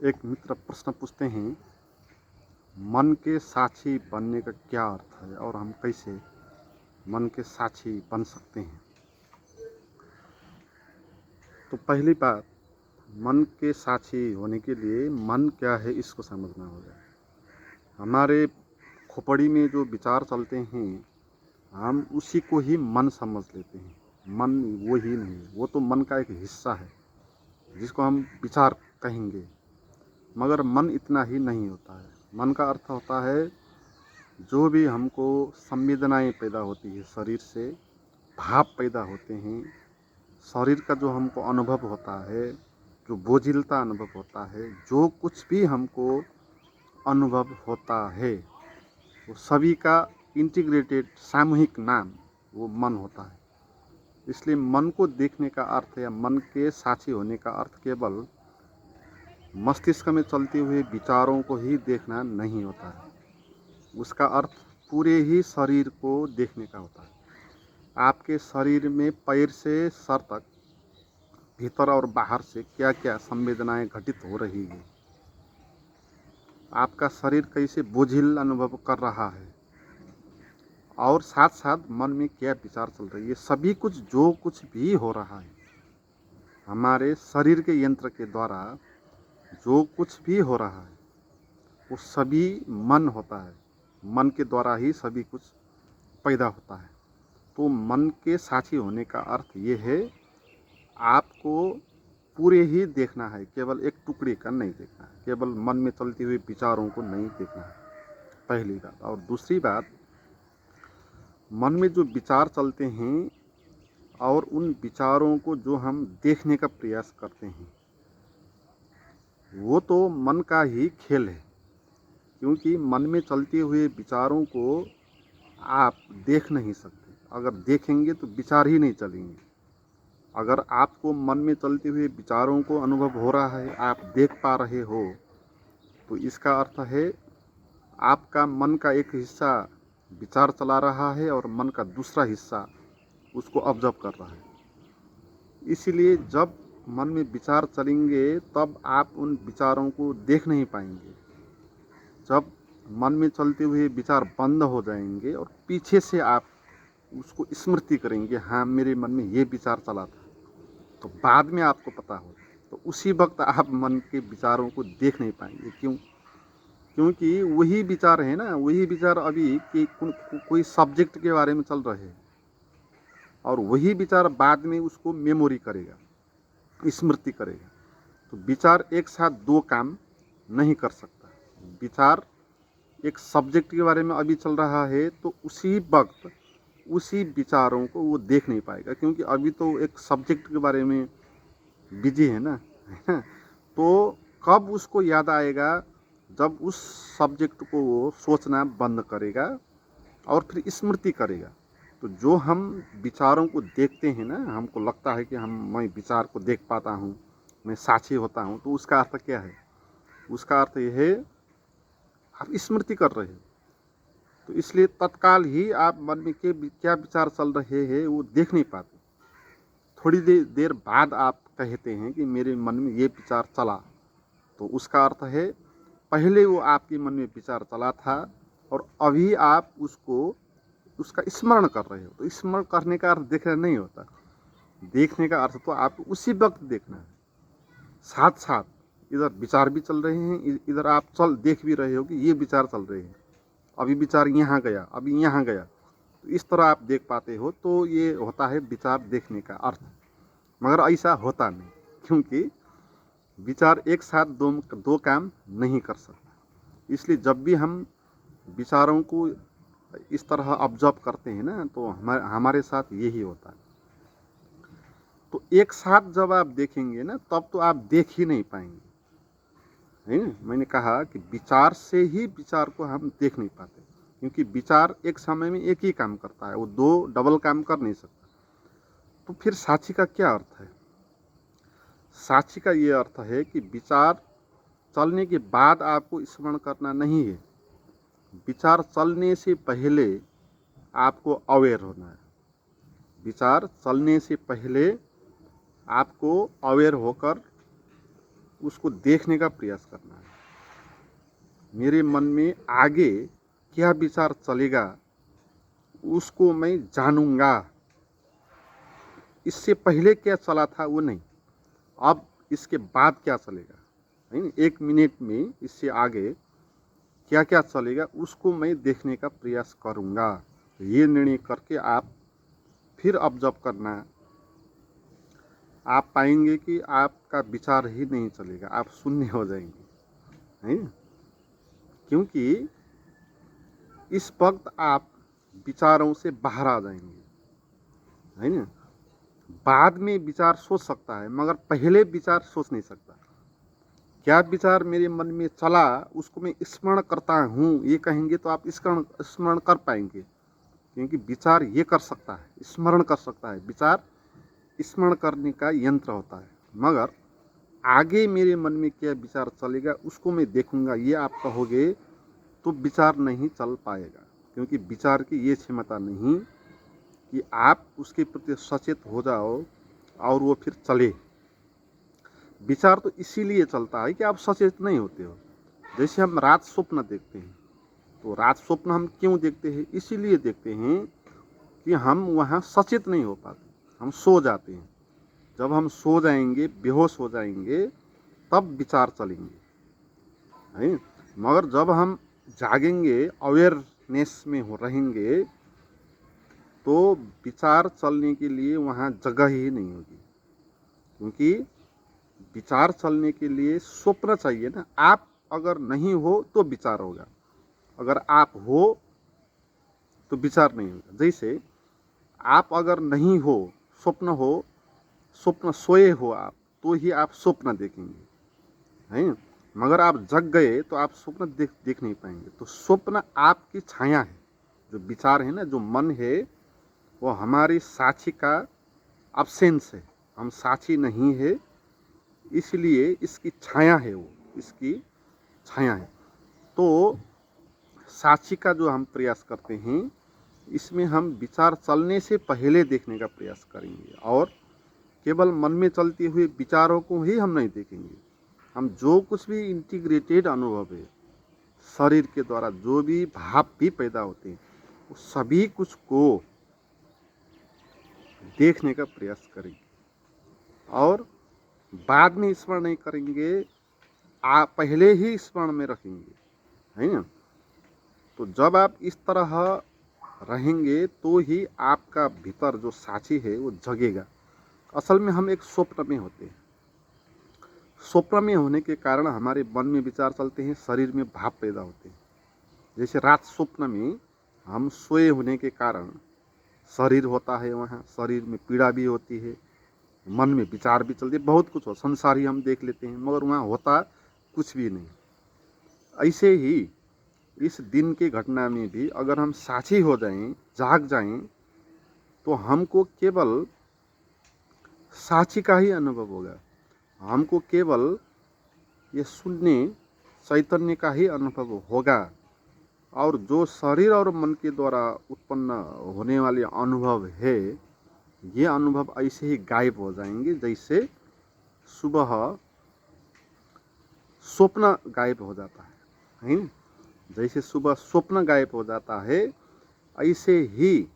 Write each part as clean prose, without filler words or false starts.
एक मित्र प्रश्न पूछते हैं, मन के साक्षी बनने का क्या अर्थ है और हम कैसे मन के साक्षी बन सकते हैं। तो पहली बात, मन के साक्षी होने के लिए मन क्या है इसको समझना होगा। हमारे खोपड़ी में जो विचार चलते हैं हम उसी को ही मन समझ लेते हैं। मन वो ही नहीं है, वो तो मन का एक हिस्सा है जिसको हम विचार कहेंगे, मगर मन इतना ही नहीं होता है। मन का अर्थ होता है जो भी हमको संवेदनाएं पैदा होती है, शरीर से भाव पैदा होते हैं, शरीर का जो हमको अनुभव होता है, जो बोझिलता अनुभव होता है, जो कुछ भी हमको अनुभव होता है वो सभी का इंटीग्रेटेड सामूहिक नाम वो मन होता है। इसलिए मन को देखने का अर्थ या मन के साक्षी होने का अर्थ केवल मस्तिष्क में चलते हुए विचारों को ही देखना नहीं होता है। उसका अर्थ पूरे ही शरीर को देखने का होता है। आपके शरीर में पैर से सर तक, भीतर और बाहर से क्या क्या संवेदनाएं घटित हो रही है, आपका शरीर कैसे बोझिल अनुभव कर रहा है, और साथ साथ मन में क्या विचार चल रही है, सभी कुछ जो कुछ भी हो रहा है हमारे शरीर के यंत्र के द्वारा, जो कुछ भी हो रहा है वो सभी मन होता है। मन के द्वारा ही सभी कुछ पैदा होता है। तो मन के साक्षी होने का अर्थ ये है, आपको पूरे ही देखना है, केवल एक टुकड़ी का नहीं देखना है, केवल मन में चलती हुई विचारों को नहीं देखना है, पहली बात। और दूसरी बात, मन में जो विचार चलते हैं और उन विचारों को जो हम देखने का प्रयास करते हैं वो तो मन का ही खेल है, क्योंकि मन में चलते हुए विचारों को आप देख नहीं सकते। अगर देखेंगे तो विचार ही नहीं चलेंगे। अगर आपको मन में चलते हुए विचारों को अनुभव हो रहा है, आप देख पा रहे हो, तो इसका अर्थ है आपका मन का एक हिस्सा विचार चला रहा है और मन का दूसरा हिस्सा उसको ऑब्जर्व कर रहा है। इसीलिए जब मन में विचार चलेंगे तब आप उन विचारों को देख नहीं पाएंगे। जब मन में चलते हुए विचार बंद हो जाएंगे और पीछे से आप उसको स्मृति करेंगे, हाँ मेरे मन में ये विचार चला था, तो बाद में आपको पता हो, तो उसी वक्त आप मन के विचारों को देख नहीं पाएंगे। क्यों? क्योंकि वही विचार है ना, वही विचार अभी कि कोई सब्जेक्ट के बारे में चल रहे हैं और वही विचार बाद में उसको मेमोरी करेगा, स्मृति करेगा। तो विचार एक साथ दो काम नहीं कर सकता। विचार एक सब्जेक्ट के बारे में अभी चल रहा है तो उसी वक्त उसी विचारों को वो देख नहीं पाएगा, क्योंकि अभी तो एक सब्जेक्ट के बारे में बिजी है ना तो कब उसको याद आएगा? जब उस सब्जेक्ट को वो सोचना बंद करेगा और फिर स्मृति करेगा। तो जो हम विचारों को देखते हैं ना, हमको लगता है कि मैं विचार को देख पाता हूँ, मैं साक्षी होता हूँ, तो उसका अर्थ क्या है? उसका अर्थ यह है आप स्मृति कर रहे हो। तो इसलिए तत्काल ही आप मन में क्या विचार चल रहे हैं वो देख नहीं पाते। थोड़ी देर बाद आप कहते हैं कि मेरे मन में ये विचार चला, तो उसका अर्थ है पहले वो आपके मन में विचार चला था और अभी आप उसका स्मरण कर रहे हो। तो स्मरण करने का अर्थ देखना नहीं होता। देखने का अर्थ तो आपको उसी वक्त देखना है। साथ साथ इधर विचार भी चल रहे हैं, इधर आप देख भी रहे हो कि ये विचार चल रहे हैं, अभी विचार यहाँ गया, अभी यहाँ गया, तो इस तरह आप देख पाते हो। तो ये होता है विचार देखने का अर्थ। मगर ऐसा होता नहीं, क्योंकि विचार एक साथ दो काम नहीं कर सकता। इसलिए जब भी हम विचारों को इस तरह ऑब्जर्व करते हैं ना, तो हमारे साथ यही होता है। तो एक साथ जब आप देखेंगे ना, तब तो आप देख ही नहीं पाएंगे, है ना? मैंने कहा कि विचार से ही विचार को हम देख नहीं पाते, क्योंकि विचार एक समय में एक ही काम करता है, वो दो डबल काम कर नहीं सकता। तो फिर साक्षी का क्या अर्थ है? साक्षी का ये अर्थ है कि विचार चलने के बाद आपको स्मरण करना नहीं है, विचार चलने से पहले आपको अवेयर होना है। विचार चलने से पहले आपको अवेयर होकर उसको देखने का प्रयास करना है। मेरे मन में आगे क्या विचार चलेगा उसको मैं जानूंगा। इससे पहले क्या चला था वो नहीं, अब इसके बाद क्या चलेगा, नहीं 1 मिनट में इससे आगे क्या क्या चलेगा उसको मैं देखने का प्रयास करूंगा। तो ये निर्णय करके आप फिर ऑब्जर्व करना, आप पाएंगे कि आपका विचार ही नहीं चलेगा, आप शून्य हो जाएंगे, है। क्योंकि इस वक्त आप विचारों से बाहर आ जाएंगे, है ना। बाद में विचार सोच सकता है मगर पहले विचार सोच नहीं सकता। क्या विचार मेरे मन में चला उसको मैं स्मरण करता हूँ, ये कहेंगे तो आप स्मरण कर पाएंगे। क्योंकि विचार ये कर सकता है, स्मरण कर सकता है, विचार स्मरण करने का यंत्र होता है। मगर आगे मेरे मन में क्या विचार चलेगा उसको मैं देखूंगा, ये आप कहोगे तो विचार नहीं चल पाएगा। क्योंकि विचार की ये क्षमता नहीं कि आप उसके प्रति सचेत हो जाओ और वो फिर चले। विचार तो इसीलिए चलता है कि आप सचेत नहीं होते हो। जैसे हम रात स्वप्न देखते हैं, तो रात स्वप्न हम क्यों देखते हैं, इसीलिए देखते हैं कि हम वहाँ सचेत नहीं हो पाते, हम सो जाते हैं। जब हम सो जाएंगे, बेहोश हो जाएंगे, तब विचार चलेंगे, है। मगर जब हम जागेंगे, अवेयरनेस में हो रहेंगे, तो विचार चलने के लिए वहाँ जगह ही नहीं होगी। क्योंकि विचार चलने के लिए स्वप्न चाहिए ना। आप अगर नहीं हो तो विचार होगा, अगर आप हो तो विचार नहीं होगा। जैसे आप अगर नहीं हो, स्वप्न हो, स्वप्न सोए हो आप, तो ही आप स्वप्न देखेंगे, है। मगर आप जग गए तो आप स्वप्न देख नहीं पाएंगे। तो स्वप्न आपकी छाया है, जो विचार है ना, जो मन है, वो हमारी साक्षी का अब्सेंस है। हम साक्षी नहीं है, इसलिए इसकी छाया है, वो इसकी छाया है। तो साक्षी का जो हम प्रयास करते हैं, इसमें हम विचार चलने से पहले देखने का प्रयास करेंगे और केवल मन में चलते हुए विचारों को ही हम नहीं देखेंगे। हम जो कुछ भी इंटीग्रेटेड अनुभव है, शरीर के द्वारा जो भी भाव भी पैदा होते हैं, वो सभी कुछ को देखने का प्रयास करेंगे और बाद में स्मरण नहीं करेंगे, आप पहले ही स्मरण में रखेंगे, है ना। तो जब आप इस तरह रहेंगे तो ही आपका भीतर जो साक्षी है वो जगेगा। असल में हम एक स्वप्न में होते हैं। स्वप्न में होने के कारण हमारे मन में विचार चलते हैं, शरीर में भाव पैदा होते हैं। जैसे रात स्वप्न में हम सोए होने के कारण शरीर होता है, वहाँ शरीर में पीड़ा भी होती है, मन में विचार भी चलते, बहुत कुछ हो, संसार ही हम देख लेते हैं, मगर वहाँ होता कुछ भी नहीं। ऐसे ही इस दिन की घटना में भी अगर हम साक्षी हो जाएं, जाग जाएं, तो हमको केवल साक्षी का ही अनुभव होगा। हमको केवल ये शून्य चैतन्य का ही अनुभव होगा। और जो शरीर और मन के द्वारा उत्पन्न होने वाले अनुभव है, ये अनुभव ऐसे ही गायब हो जाएंगे, जैसे सुबह स्वप्न गायब हो जाता है। जैसे सुबह स्वप्न गायब हो जाता है, ऐसे ही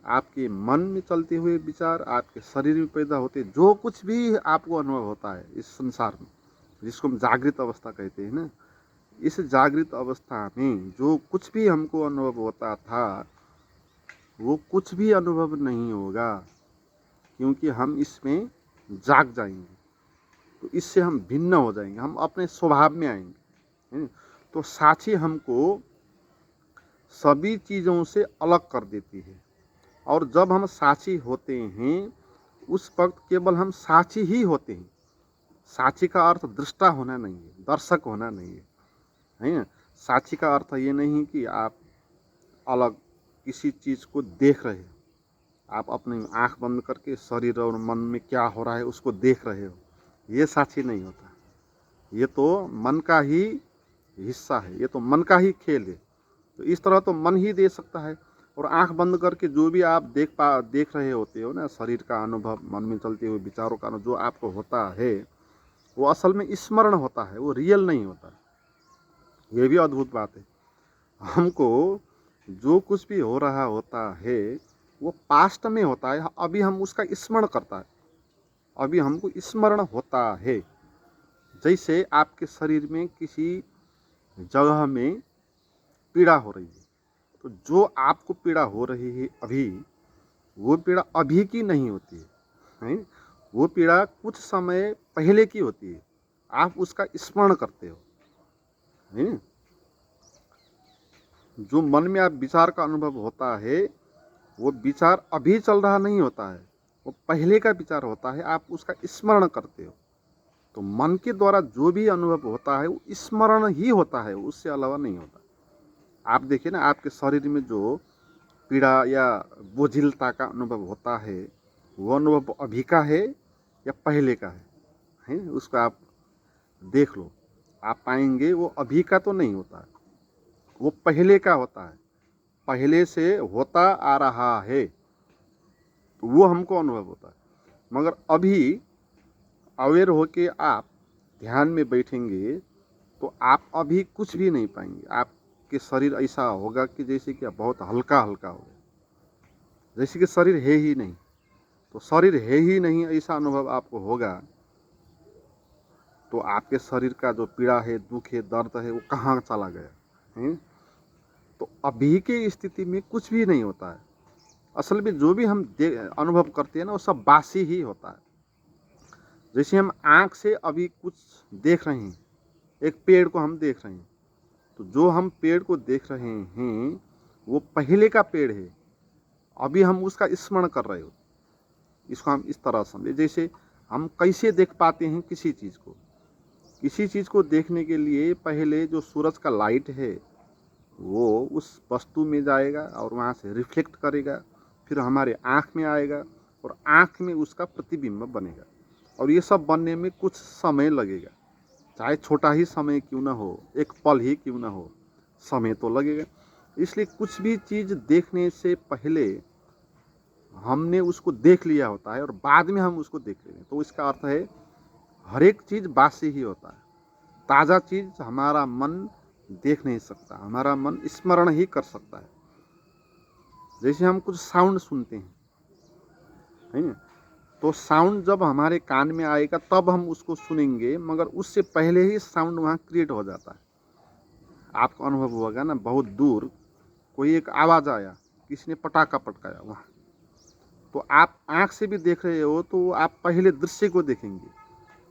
आपके मन में चलते हुए विचार, आपके शरीर में पैदा होते जो कुछ भी आपको अनुभव होता है इस संसार में, जिसको हम जागृत अवस्था कहते हैं ना, इस जागृत अवस्था में जो कुछ भी हमको अनुभव होता था, वो कुछ भी अनुभव नहीं होगा। क्योंकि हम इसमें जाग जाएंगे, तो इससे हम भिन्न हो जाएंगे, हम अपने स्वभाव में आएंगे। तो साक्षी हमको सभी चीज़ों से अलग कर देती है। और जब हम साक्षी होते हैं, उस वक्त केवल हम साक्षी ही होते हैं। साक्षी का अर्थ दृष्टा होना नहीं है, दर्शक होना नहीं है, है ना। साक्षी का अर्थ ये नहीं कि आप अलग किसी चीज़ को देख रहे हो, आप अपनी आंख बंद करके शरीर और मन में क्या हो रहा है उसको देख रहे हो, ये साक्षी नहीं होता। ये तो मन का ही हिस्सा है, ये तो मन का ही खेल है। तो इस तरह तो मन ही दे सकता है। और आंख बंद करके जो भी आप देख रहे होते हो ना, शरीर का अनुभव, मन में चलते हुए विचारों का अनुभव जो आपको होता है, वो असल में स्मरण होता है, वो रियल नहीं होता। ये भी अद्भुत बात है। हमको जो कुछ भी हो रहा होता है वो पास्ट में होता है, अभी हम उसका स्मरण करता है, अभी हमको स्मरण होता है। जैसे आपके शरीर में किसी जगह में पीड़ा हो रही है, तो जो आपको पीड़ा हो रही है अभी, वो पीड़ा अभी की नहीं होती है, वो पीड़ा कुछ समय पहले की होती है, आप उसका स्मरण करते हो, है। जो मन में आप विचार का अनुभव होता है वो विचार अभी चल रहा नहीं होता है, वो पहले का विचार होता है, आप उसका स्मरण करते हो। तो मन के द्वारा जो भी अनुभव होता है वो स्मरण ही होता है, उससे अलावा नहीं होता। आप देखिए ना, आपके शरीर में जो पीड़ा या बोझिलता का अनुभव होता है, वो अनुभव अभी का है या पहले का है, उसको आप देख लो, आप पाएंगे वो अभी का तो नहीं होता है, वो पहले का होता है, पहले से होता आ रहा है, तो वो हमको अनुभव होता है। मगर अभी अवेयर होके आप ध्यान में बैठेंगे तो आप अभी कुछ भी नहीं पाएंगे। आपके शरीर ऐसा होगा कि जैसे कि बहुत हल्का हल्का होगा, जैसे कि शरीर है ही नहीं। तो शरीर है ही नहीं ऐसा अनुभव आपको होगा, तो आपके शरीर का जो पीड़ा है, दुख है, दर्द है, वो कहाँ चला गया है। तो अभी की स्थिति में कुछ भी नहीं होता है। असल में जो भी हम अनुभव करते हैं ना, वो सब बासी ही होता है। जैसे हम आँख से अभी कुछ देख रहे हैं, एक पेड़ को हम देख रहे हैं, तो जो हम पेड़ को देख रहे हैं वो पहले का पेड़ है, अभी हम उसका स्मरण कर रहे हो। इसको हम इस तरह समझे, जैसे हम कैसे देख पाते हैं किसी चीज़ को। किसी चीज़ को देखने के लिए पहले जो सूरज का लाइट है वो उस वस्तु में जाएगा और वहाँ से रिफ्लेक्ट करेगा, फिर हमारे आँख में आएगा और आँख में उसका प्रतिबिंब बनेगा, और ये सब बनने में कुछ समय लगेगा, चाहे छोटा ही समय क्यों ना हो, एक पल ही क्यों ना हो, समय तो लगेगा। इसलिए कुछ भी चीज़ देखने से पहले हमने उसको देख लिया होता है और बाद में हम उसको देख लेंगे, तो इसका अर्थ है हर एक चीज़ बासी ही होता है। ताज़ा चीज़ हमारा मन देख नहीं सकता, हमारा मन स्मरण ही कर सकता है। जैसे हम कुछ साउंड सुनते हैं, है ना, तो साउंड जब हमारे कान में आएगा तब हम उसको सुनेंगे, मगर उससे पहले ही साउंड वहाँ क्रिएट हो जाता है। आपको अनुभव होगा ना, बहुत दूर कोई एक आवाज़ आया, किसी ने पटाखा पटकाया वहाँ, तो आप आँख से भी देख रहे हो तो आप पहले दृश्य को देखेंगे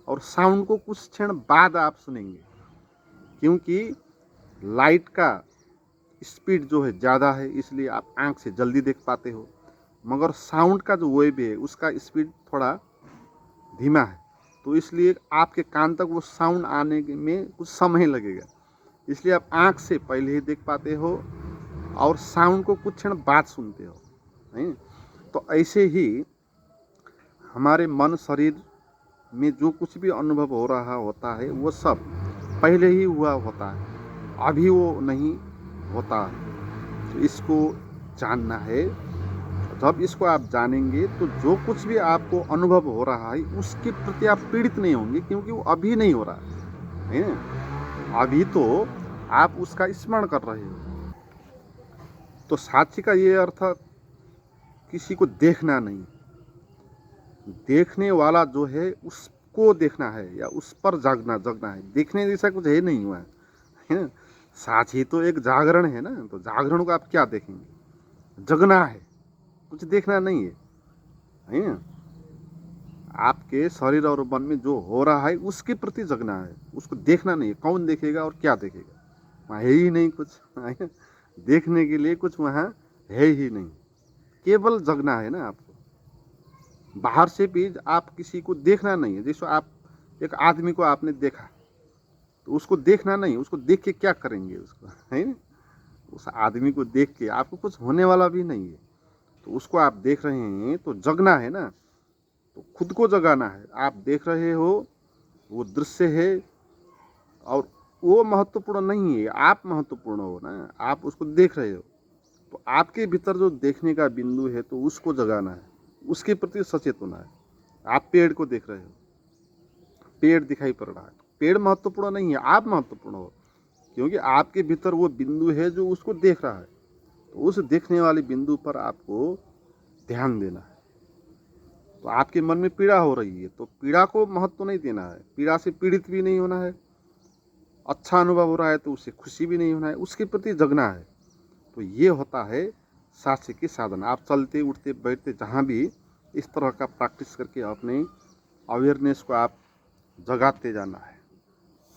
और साउंड को कुछ क्षण बाद आप सुनेंगे, क्योंकि लाइट का स्पीड जो है ज़्यादा है, इसलिए आप आँख से जल्दी देख पाते हो। मगर साउंड का जो वेव है उसका स्पीड थोड़ा धीमा है, तो इसलिए आपके कान तक वो साउंड आने में कुछ समय लगेगा। इसलिए आप आँख से पहले ही देख पाते हो और साउंड को कुछ क्षण बाद सुनते हो, नहीं। तो ऐसे ही हमारे मन शरीर में जो कुछ भी अनुभव हो रहा होता है वो सब पहले ही हुआ होता है, अभी वो नहीं होता। तो इसको जानना है। जब इसको आप जानेंगे तो जो कुछ भी आपको अनुभव हो रहा है उसके प्रति आप पीड़ित नहीं होंगे, क्योंकि वो अभी नहीं हो रहा है, अभी तो आप उसका स्मरण कर रहे हो। तो साक्षी का ये अर्थ किसी को देखना नहीं, देखने वाला जो है उसको देखना है या उस पर जगना है। देखने जैसा कुछ है नहीं हुआ है। साक्षी तो एक जागरण है ना, तो जागरण को आप क्या देखेंगे, जगना है, कुछ देखना नहीं है। आपके शरीर और मन में जो हो रहा है उसके प्रति जगना है, उसको देखना नहीं है। कौन देखेगा और क्या देखेगा, वहाँ है ही नहीं कुछ, देखने के लिए कुछ वहाँ है ही नहीं, केवल जगना है ना आपको। बाहर से भी आप किसी को देखना नहीं है। जैसे आप एक आदमी को आपने देखा तो उसको देखना नहीं, उसको देख के क्या करेंगे उसको, है ना। उस आदमी को देख के आपको कुछ होने वाला भी नहीं है, तो उसको आप देख रहे हैं तो जगना है ना, तो खुद को जगाना है। आप देख रहे हो वो दृश्य है और वो महत्वपूर्ण नहीं है, आप महत्वपूर्ण हो ना, आप उसको देख रहे हो। तो आपके भीतर जो देखने का बिंदु है तो उसको जगाना है, उसके प्रति सचेत होना है। आप पेड़ को देख रहे हो, पेड़ दिखाई पड़ रहा है। पेड़ महत्वपूर्ण नहीं है, आप महत्वपूर्ण हो, क्योंकि आपके भीतर वो बिंदु है जो उसको देख रहा है। तो उस देखने वाले बिंदु पर आपको ध्यान देना है। तो आपके मन में पीड़ा हो रही है तो पीड़ा को महत्व नहीं देना है, पीड़ा से पीड़ित भी नहीं होना है। अच्छा अनुभव हो रहा है तो उससे खुशी भी नहीं होना है, उसके प्रति जगना है। तो ये होता है साक्ष्य की साधन। आप चलते उठते बैठते जहाँ भी इस तरह का प्रैक्टिस करके अपने अवेयरनेस को आप जगाते जाना है।